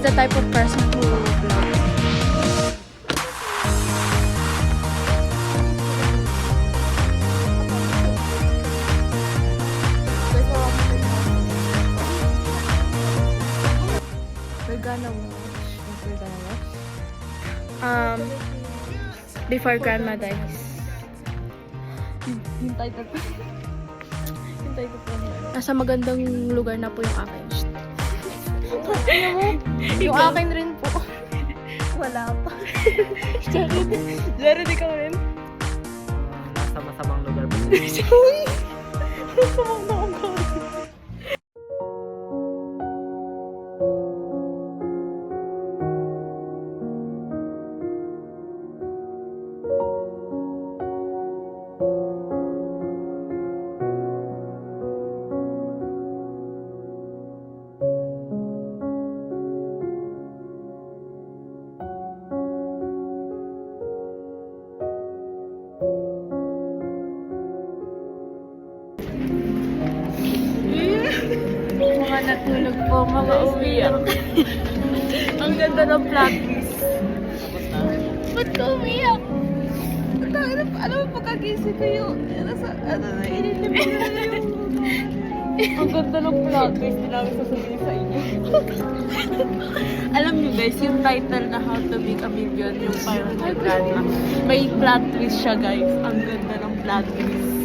the type of person who vlog. We're gonna watch. Before Grandma Dies. Hintay ko po. Hintay ko po. Nasa magandang lugar na po yung akin. Yung akin rin po. Wala pa. Jared, ikaw rin. Nasa masamang lugar po. Uy! Sumang na akong gawin. Mga natulog po, mga umiyak. Ang ganda ng plot twist. Ba't ka umiyak? Alam mo, pagkagising ko yung, inilip ko na yung... Ang ganda ng plot twist na namin sasabihin sa inyo. Alam niyo guys, yung title na How to Make a Million, yung parang grandma, may plot twist siya guys. Ang ganda ng plot twist.